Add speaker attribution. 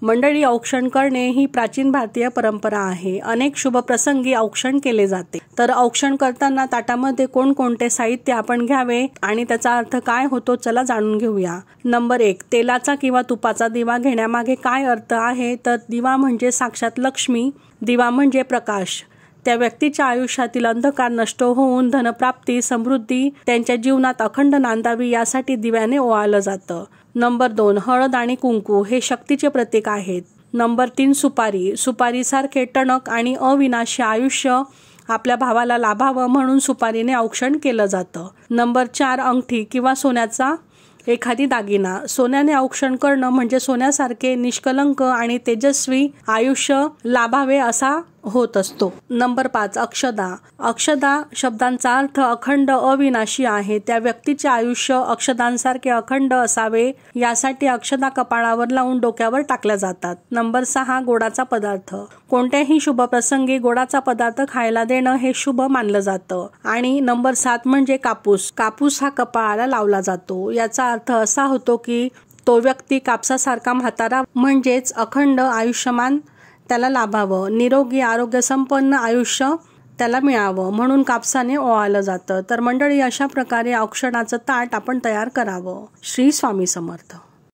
Speaker 1: मंडळी, औक्षण करणे ही प्राचीन भारतीय परंपरा आहे. अनेक शुभ प्रसंगी औक्षण केले जाते. तर औक्षण करताना ताटामध्ये कोणकोणते साहित्य आपण घ्यावे आणि त्याचा अर्थ काय होतो, चला जाणून घेऊया. नंबर 1, तेलाचा किंवा तुपाचा दिवा घेण्यामागे काय अर्थ आहे, तर दिवा म्हणजे साक्षात लक्ष्मी, दिवा म्हणजे प्रकाश. त्या व्यक्तीच्या आयुष्यातील अंधकार नष्ट होऊन धनप्राप्ती, समृद्धी त्यांच्या जीवनात अखंड नांदावी यासाठी दिव्याने ओवाळलं जातं. नंबर 2, हळद आणि कुंकू हे शक्तीचे प्रतीक आहेत. नंबर 3, सुपारी. सुपारीसारखे टणक आणि अविनाशी आयुष्य आपल्या भावाला लाभावं म्हणून सुपारीने औक्षण केलं जातं. नंबर 4, अंगठी किंवा सोन्याचा एखादी दागिना. सोन्याने औक्षण करणं म्हणजे सोन्यासारखे निष्कलंक आणि तेजस्वी आयुष्य लाभावे असा होत असतो. नंबर 5, अक्षदा. अक्षदा शब्दांचा अर्थ अखंड अविनाशी आहे. त्या व्यक्तीचे आयुष्य अक्षदांसारखे अखंड असावे यासाठी अक्षदा कपाळावर लावून डोक्यावर टाकल्या जातात. नंबर 6, गोडाचा पदार्थ. कोणत्याही शुभ प्रसंगी गोडाचा पदार्थ खायला देणं हे शुभ मानलं जातं. आणि नंबर 7 म्हणजे कापूस. कापूस हा कपाळाला लावला जातो. याचा अर्थ असा होतो की तो व्यक्ती कापसासारखा म्हातारा म्हणजेच अखंड आयुष्यमान त्याला लाभावं, निरोगी आरोग्य संपन्न आयुष्य त्याला मिळावं म्हणून कापसाने ओवाळलं जातं. तर मंडळी, अशा प्रकारे औक्षणाचं ताट आपण तयार करावं. श्री स्वामी समर्थ.